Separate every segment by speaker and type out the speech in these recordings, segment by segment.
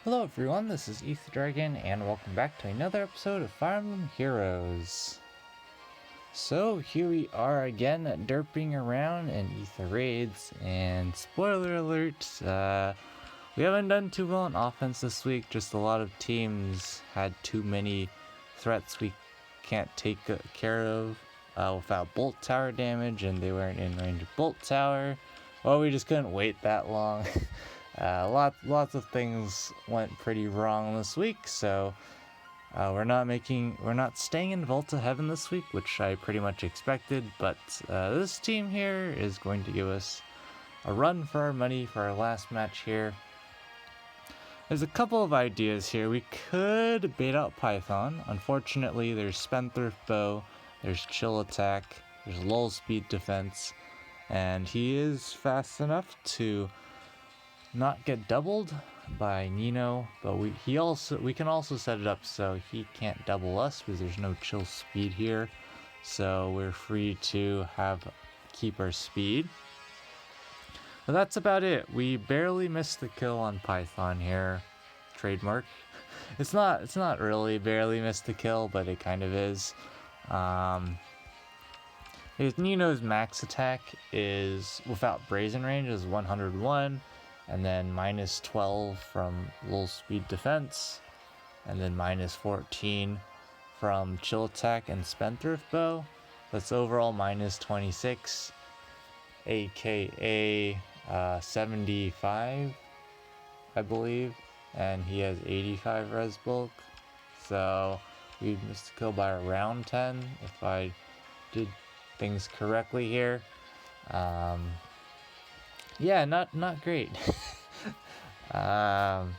Speaker 1: Hello everyone, this is Ether Dragon, and welcome back to another episode of Fire Emblem Heroes. So here we are again, derping around in Ether Raids, and spoiler alert, we haven't done too well on offense this week. Just a lot of teams had too many threats we can't take care of without Bolt Tower damage, and they weren't in range of Bolt Tower. Well, we just couldn't wait that long. Lots of things went pretty wrong this week, so we're not staying in Vault of Heaven this week, which I pretty much expected. But this team here is going to give us a run for our money for our last match here. There's a couple of ideas here. We could bait out Python. Unfortunately, there's Spendthrift Bow, there's Chill Attack, there's Lull Speed Defense, and he is fast enough to not get doubled by Nino, but we can also set it up so he can't double us because there's no chill speed here, so we're free to keep our speed. But that's about it. We barely missed the kill on Python here. Trademark. It's not really barely missed the kill, but it kind of is. Nino's max attack is without Brazen range is 101. And then minus 12 from Lull Speed Defense, and then minus 14 from Chill Attack and Spendthrift Bow. That's overall minus 26, aka 75, I believe, and he has 85 res bulk. So we missed a kill by around 10 if I did things correctly here. Yeah, not great. And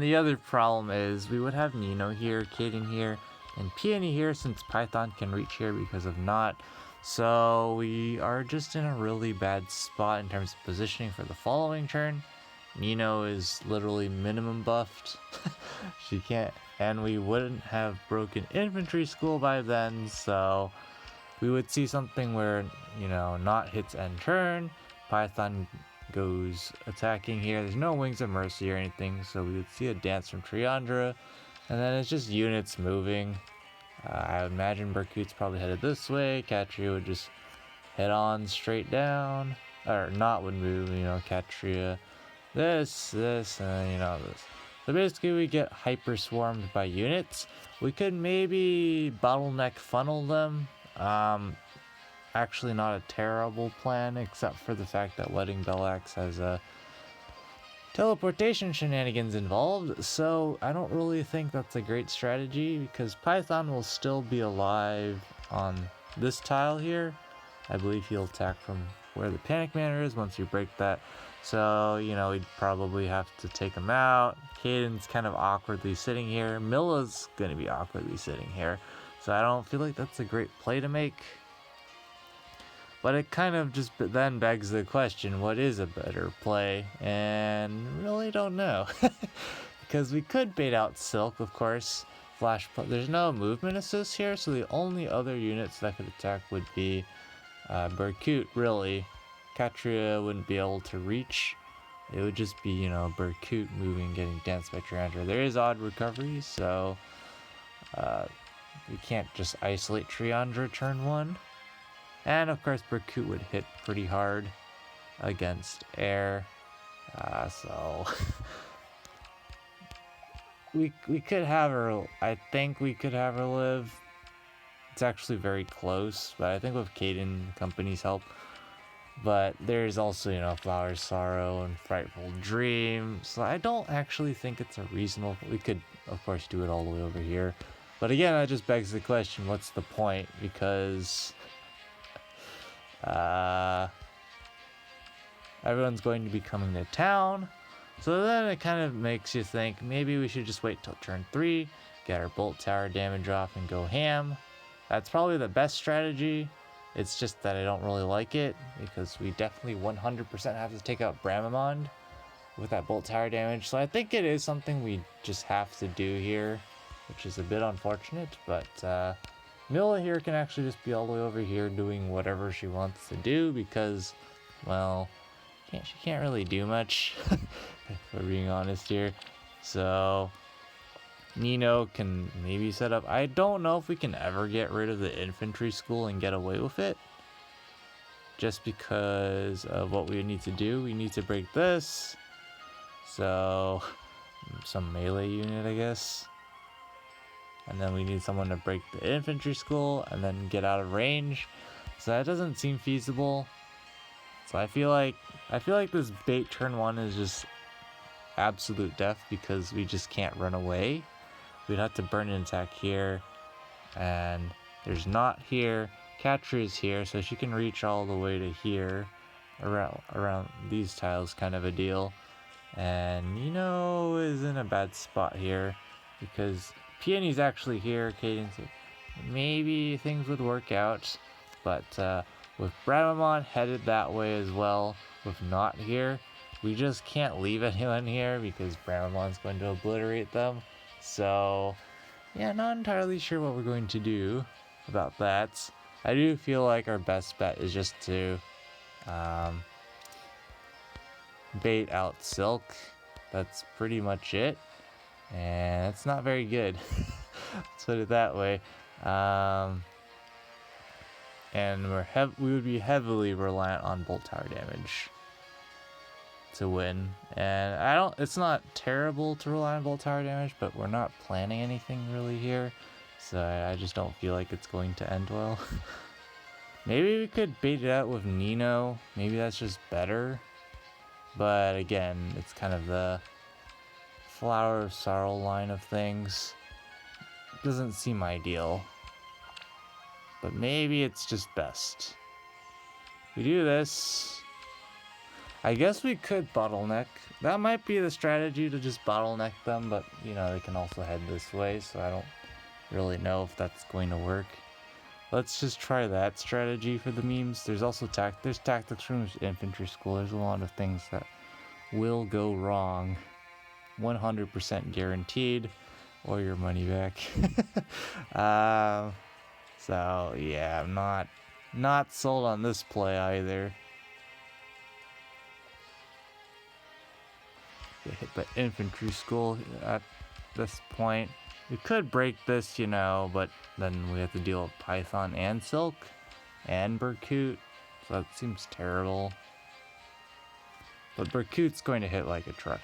Speaker 1: the other problem is we would have Nino here, Kaden here, and Peony here since Python can reach here because of Not. So we are just in a really bad spot in terms of positioning for the following turn. Nino is literally minimum buffed. She can't, and we wouldn't have broken infantry school by then, so we would see something where, Not hits end turn, Python goes attacking here. There's no Wings of Mercy or anything, so we would see a dance from Triandra, and then it's just units moving. I would imagine Berkute's probably headed this way. Katria would just head on straight down, or Not would move, Katria this, and then, this. So basically we get hyper swarmed by units. We could maybe bottleneck funnel them. Actually not a terrible plan, except for the fact that Wedding Bellax has teleportation shenanigans involved, so I don't really think that's a great strategy because Python will still be alive on this tile here. I believe he'll attack from where the Panic Manor is once you break that, so we'd probably have to take him out. Caden's kind of awkwardly sitting here. Milla's gonna be awkwardly sitting here, so I don't feel like that's a great play to make. But it kind of just then begs the question, what is a better play? And really don't know. Because we could bait out Silk, of course. There's no movement assist here, so the only other units that could attack would be Berkute, really. Katria wouldn't be able to reach. It would just be, Berkute moving, getting danced by Triandra. There is odd recovery, so we can't just isolate Triandra turn 1. And of course Berkute would hit pretty hard against air, so we could have her, I think we could have her live. It's actually very close, but I think with Kaden Company's help. But there's also, Flower's Sorrow and Frightful Dream, so I don't actually think it's a reasonable, we could of course do it all the way over here. But again, that just begs the question, what's the point? Because everyone's going to be coming to town, so then it kind of makes you think maybe we should just wait till turn 3, get our Bolt Tower damage off, and go ham. That's probably the best strategy. It's just that I don't really like it because we definitely 100% have to take out Bramamond with that Bolt Tower damage, so I think it is something we just have to do here, which is a bit unfortunate, but Milla here can actually just be all the way over here doing whatever she wants to do because, well, she can't really do much. if we're being honest here. So Nino can maybe set up. I don't know if we can ever get rid of the infantry school and get away with it. Just because of what we need to do. We need to break this. So some melee unit, I guess. And then we need someone to break the infantry school and then get out of range. So that doesn't seem feasible. So I feel like this bait turn 1 is just absolute death because we just can't run away. We'd have to burn an attack here, and there's not here. Catria's here, so she can reach all the way to here, around these tiles, kind of a deal. And Nino is in a bad spot here because Peony's actually here. Cadence, maybe things would work out, but with Bramamon headed that way as well, with not here, we just can't leave anyone here because Bramamon's going to obliterate them. So yeah, not entirely sure what we're going to do about that. I do feel like our best bet is just to bait out Silk. That's pretty much it, and it's not very good. Let's put it that way. And we would be heavily reliant on bolt tower damage to win. And it's not terrible to rely on bolt tower damage, but we're not planning anything really here. So I just don't feel like it's going to end well. Maybe we could bait it out with Nino. Maybe that's just better. But again, it's kind of the Flower of Sorrow line of things. Doesn't seem ideal. But maybe it's just best. We do this. I guess we could bottleneck. That might be the strategy, to just bottleneck them, but you know, they can also head this way, so I don't really know if that's going to work. Let's just try that strategy for the memes. There's also there's tactics from infantry school. There's a lot of things that will go wrong. 100% guaranteed, or your money back. So yeah, I'm not sold on this play either. Get hit by infantry school at this point. We could break this, you know, but then we have to deal with Python and Silk and Berkut, so that seems terrible. But Berkut's going to hit like a truck,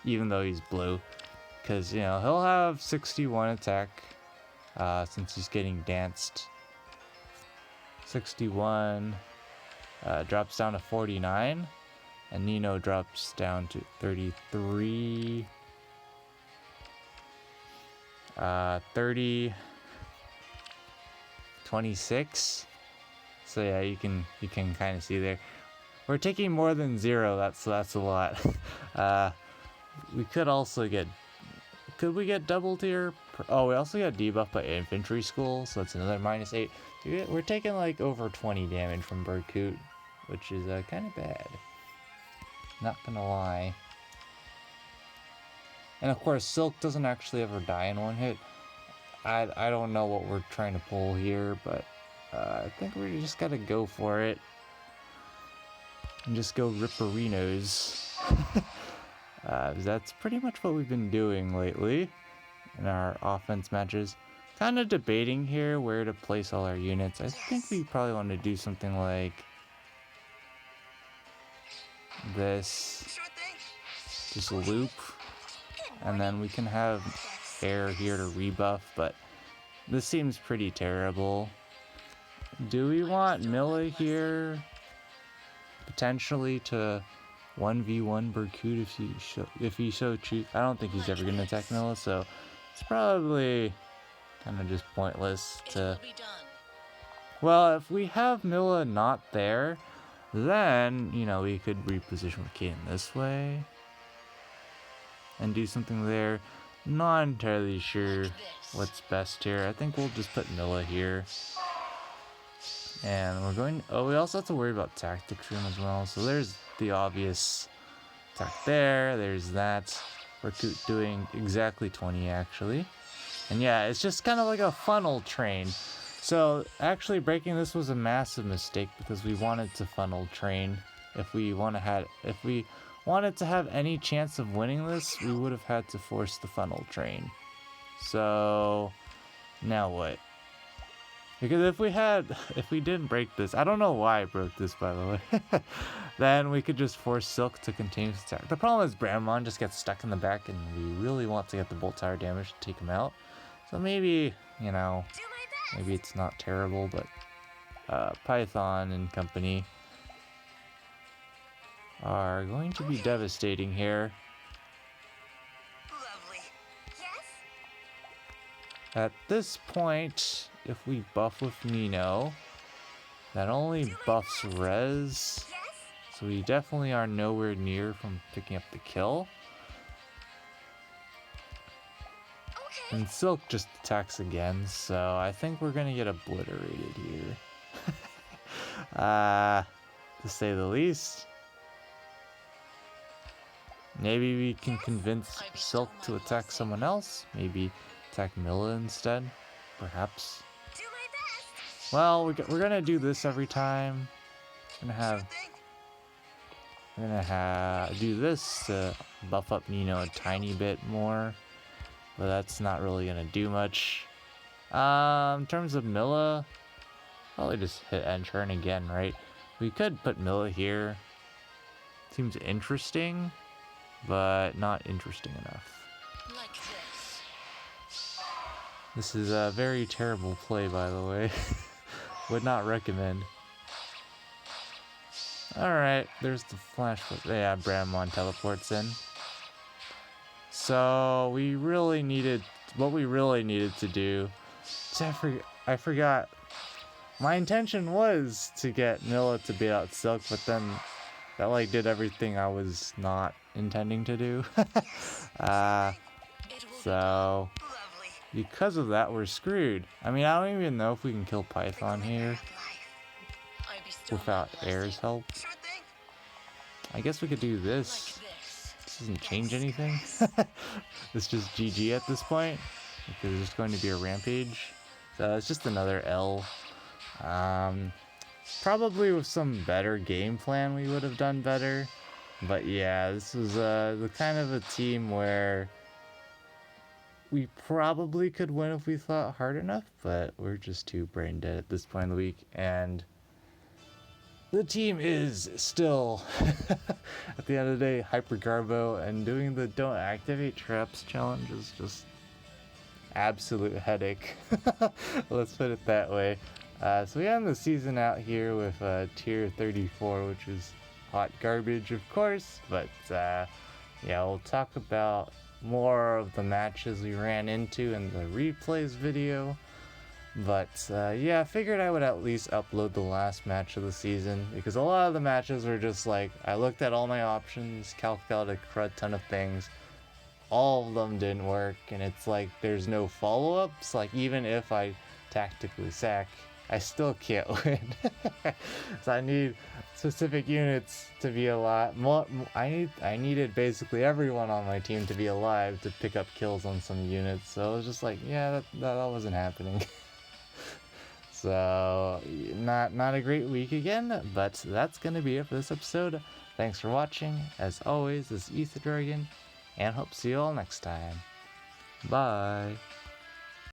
Speaker 1: even though he's blue, because, you know, he'll have 61 attack since he's getting danced. 61 drops down to 49. And Nino drops down to 33. 30. 26. So yeah, you can kind of see there. We're taking more than 0. That's a lot. We could also get. Could we get double tier? Oh, we also got debuffed by infantry school, so that's another -8. We're taking like over 20 damage from Berkut, which is kind of bad. Not gonna lie. And of course, Silk doesn't actually ever die in one hit. I don't know what we're trying to pull here, but I think we just gotta go for it. And just go ripperinos. That's pretty much what we've been doing lately in our offense matches. Kind of debating here where to place all our units. I think we probably want to do something like this, just loop, and then we can have air here to rebuff, but this seems pretty terrible. Do we want Milla here potentially to 1v1 Berkut if he so choose? I don't think he's ever going to attack Milla, so it's probably kind of just pointless to. Well, if we have Milla not there, then, you know, we could reposition with Kaden this way and do something there. Not entirely sure what's best here. I think we'll just put Milla here. And we're going. Oh, we also have to worry about tactics room as well. So there's the obvious attack there. There's that. Berkut doing exactly 20 actually. And yeah, it's just kind of like a funnel train. So actually breaking this was a massive mistake because we wanted to funnel train if we wanted to have any chance of winning this, we would have had to force the funnel train. So now what? Because if we didn't break this, I don't know why I broke this, by the way, then we could just force Silk to continue to attack. The problem is Bramon just gets stuck in the back, and we really want to get the Bolt Tower damage to take him out. So maybe, you know, maybe it's not terrible, but Python and company are going to be devastating here.
Speaker 2: Lovely. Yes?
Speaker 1: At this point, if we buff with Nino, that only buffs res,
Speaker 2: Yes?
Speaker 1: so we definitely are nowhere near from picking up the kill.
Speaker 2: Okay.
Speaker 1: And Silk just attacks again, so I think we're gonna get obliterated here. To say the least. Maybe we can convince Silk to attack someone else. Maybe attack Milla instead, perhaps.
Speaker 2: Do my best.
Speaker 1: Well, we're gonna do this every time.
Speaker 2: Sure thing.
Speaker 1: We're gonna do this to buff up Nino a tiny bit more, but that's not really gonna do much. In terms of Milla, probably just hit end turn again, right? We could put Milla here. Seems interesting, but not interesting enough.
Speaker 2: Like this.
Speaker 1: This is a very terrible play, by the way. Would not recommend. Alright, there's the flash. Yeah, Bramon teleports in. So what we really needed to do. I forgot. My intention was to get Milla to beat out Silk, but then that like did everything I was not intending to do. So because of that, we're screwed. I mean, I don't even know if we can kill Python here without Air's help.
Speaker 2: Sure thing.
Speaker 1: I guess we could do this. This doesn't change anything. It's just GG at this point, because there's just going to be a rampage. So it's just another L. Probably with some better game plan we would have done better. But yeah, this was the kind of a team where we probably could win if we thought hard enough, but we're just too brain dead at this point in the week. And the team is still, at the end of the day, Hyper Garbo, and doing the don't activate traps challenge is just absolute headache. Let's put it that way. So we end the season out here with tier 34, which is hot garbage, of course. But yeah, we'll talk about more of the matches we ran into in the replays video. But yeah, I figured I would at least upload the last match of the season, because a lot of the matches were just like, I looked at all my options, calculated a crud ton of things, all of them didn't work, and it's like there's no follow-ups. Like, even if I tactically sack, I still can't win. So I need specific units to be alive. I needed basically everyone on my team to be alive to pick up kills on some units. So it was just like, yeah, that wasn't happening. So not a great week again, but that's gonna be it for this episode. Thanks for watching. As always, this is Ether Dragon, and hope to see you all next time. Bye.